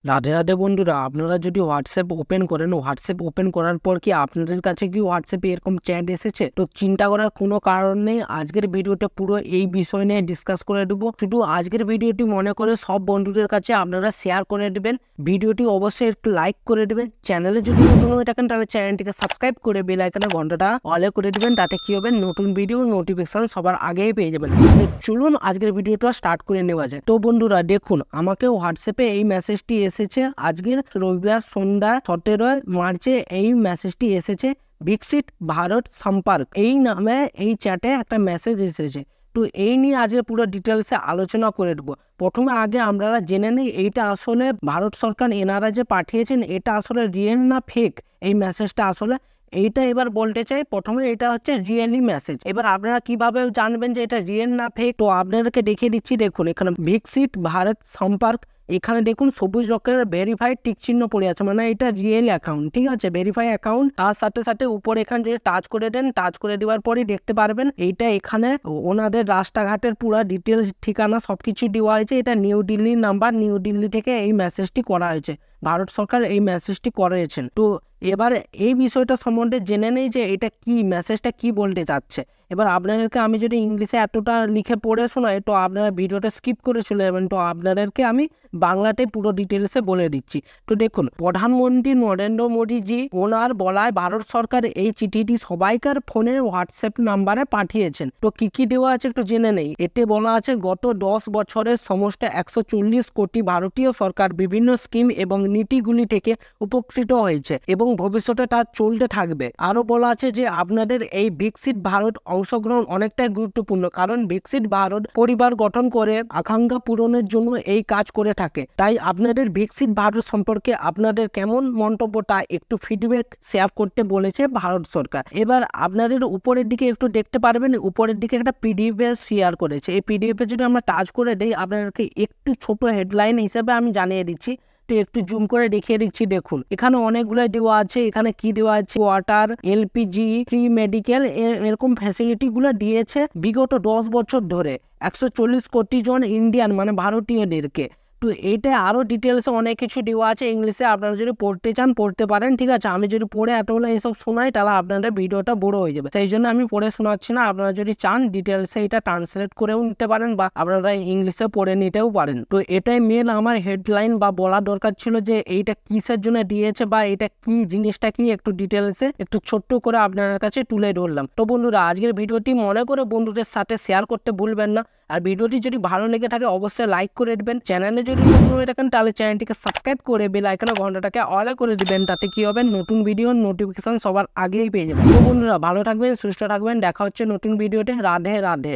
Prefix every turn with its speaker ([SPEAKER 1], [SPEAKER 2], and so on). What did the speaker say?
[SPEAKER 1] রাধে রাধে বন্ধুরা, আপনারা যদি হোয়াটসঅ্যাপ ওপেন করেন, হোয়াটসঅ্যাপ ওপেন করার পর কি আপনাদের কাছে কি হোয়াটসঅ্যাপে এরকম চ্যাট এসেছে? তো চিন্তা করার কোনো কারণ নেই। আজকের ভিডিওটা পুরো এই বিষয় নিয়ে ডিসকাস করে দেবো। শুধু আজকের ভিডিওটি মনে করে সব বন্ধুদের কাছে আপনারা শেয়ার করে দেবেন। ভিডিওটি অবশ্যই একটু লাইক করে দেবেন। চ্যানেলে যদি নতুন হয়ে থাকেন তাহলে চ্যানেলটিকে সাবস্ক্রাইব করে বেল আইকনে ঘন্টাটা অলে করে দেবেন। তাতে কি হবে, নতুন ভিডিও নোটিফিকেশন সবার আগেই পেয়ে যাবেন। তো চলুন আজকের ভিডিওটা স্টার্ট করে নেওয়া যায়। তো বন্ধুরা দেখুন, আমাকে হোয়াটসঅ্যাপে এই মেসেজটি এসেছে। আজকের রবিবার সন্ধ্যা 17 মার্চে এই মেসেজটি এসেছে। বিকশিত ভারত সম্পর্ক এই নামে এই চ্যাটে একটা মেসেজ এসেছে। তো এই নিয়ে আজকে পুরো ডিটেলসে আলোচনা করে দেবো। প্রথমে আগে আমরা জেনে নিই এইটা আসলে ভারত সরকার এনারা যে পাঠিয়েছেন এটা আসলে রিয়েল না ফেক। এই মেসেজটা আসলে এইটা এবার বলতে চাই। প্রথমে এটা হচ্ছে রিয়েলি মেসেজ। এবার আপনারা কিভাবে জানবেন যে এটা রিয়েল না ফেক? তো আপনাদেরকে দেখিয়ে দিচ্ছি। দেখুন এখানে বিকশিত ভারত সম্পর্ক, এখানে দেখুন সবুজ রঙের ভেরিফাইড টিক চিহ্ন পড়ে আছে, মানে এটা রিয়েল অ্যাকাউন্ট, ঠিক আছে, ভেরিফাই অ্যাকাউন্ট। তার সাথে সাথে উপরে এখানে যদি টাচ করে দেন, টাচ করে দেওয়ার পরই দেখতে পারবেন এইটা এখানে ওনাদের রাস্তাঘাটের পুরো ডিটেলস ঠিকানা সবকিছু দেওয়া হয়েছে। এটা নিউ দিল্লির নাম্বার, নিউ দিল্লি থেকে এই মেসেজটি করা হয়েছে। ভারত সরকার এই মেসেজটি করেছেন। তো এবার এই বিষয়টা সম্বন্ধে জেনে নেই যে এটা কি মেসেজটা কি বলতে চাচ্ছে। এবার আপনাদেরকে আমি যদি ইংলিশে এতটা লিখে পড়ে শোনাই তো আপনারা ভিডিওটা স্কিপ করে চলে যাবেন। তো আপনাদেরকে আমি বাংলাতে পুরো ডিটেলসে বলে দিচ্ছি। তো দেখুন, প্রধানমন্ত্রী নরেন্দ্র মোদীজি ওনার বলায় ভারত সরকার এই চিঠিটি সবাইকার ফোনে হোয়াটসঅ্যাপ নাম্বারে পাঠিয়েছেন। তো কি কি দেওয়া আছে একটু জেনে নেই। এতে বলা আছে গত 10 বছরের সমস্ত 140 কোটি ভারতীয় সরকার বিভিন্ন স্কিম এবং নীতিগুলি থেকে উপকৃত হয়েছে এবং ভবিষ্যতে তা চলতে থাকবে। আরো বলা আছে যে আপনাদের এই বিকশিত ভারত অংশগ্রহণ অনেকটাই গুরুত্বপূর্ণ, কারণ বিকশিত ভারত পরিবার গঠন করে আকাঙ্ক্ষা পূরণের জন্য এই কাজ করে থাকে। তাই আপনাদের বিকশিত ভারত সম্পর্কে আপনাদের কেমন মন্তব্য তা একটু ফিডব্যাক শেয়ার করতে বলেছে ভারত সরকার। এবার আপনাদের উপরের দিকে একটু দেখতে পারবেন, উপরের দিকে একটা পিডিএফ শেয়ার করেছে। এই পিডিএফ যদি আমরা টাচ করে দিই, আপনাদেরকে একটু ছোট হেডলাইন হিসেবে আমি জানিয়ে দিচ্ছি। তো একটু জুম করে দেখিয়ে দিচ্ছি। দেখুন এখানে অনেকগুলো দেওয়া আছে। এখানে কি দেওয়া আছে, ওয়াটার, এলপিজি, ফ্রি মেডিকেল, এরকম ফ্যাসিলিটি গুলো দিয়েছে বিগত 10 বছর ধরে 140 কোটি জন ইন্ডিয়ান মানে ভারতীয়দেরকে। তো এইটা আরো ডিটেলসে অনেক কিছু দেওয়া আছে ইংলিশে। আপনারা যদি পড়তে চান পড়তে পারেন, ঠিক আছে। আমি যদি পড়ে এতগুলো এইসব শোনাই তাহলে আপনাদের ভিডিওটা বড় হয়ে যাবে, সেই জন্য আমি পড়ে শোনাচ্ছি না। আপনারা যদি চান ডিটেলসে এটা ট্রান্সলেট করেও নিতে পারেন বা আপনারা ইংলিশে পড়ে নিতেও পারেন। তো এটাই মেন আমার হেডলাইন বা বলা দরকার ছিল যে এইটা কিসের জন্য দিয়েছে বা এটা কি জিনিসটা কি একটু ডিটেলসে একটু ছোট্ট করে আপনার কাছে তুলে ধরলাম। তো বন্ধুরা আজকের ভিডিওটি মনে করে বন্ধুদের সাথে শেয়ার করতে ভুলবেন না। আর ভিডিওটি যদি ভালো লেগে থাকে অবশ্যই লাইক করে দেবেন। চ্যানেলে যদি নতুন হয়ে থাকেন তাহলে চ্যানেলটিকে সাবস্ক্রাইব করে বেল আইকনে ঘন্টাটাকে অলে করে দিবেন। তাতে কি হবে, নতুন ভিডিওর নোটিফিকেশন সবার আগেই পেয়ে যাবেন। তো বন্ধুরা ভালো থাকবেন, সুস্থ থাকবেন। দেখা হচ্ছে নতুন ভিডিওতে। রাধে রাধে।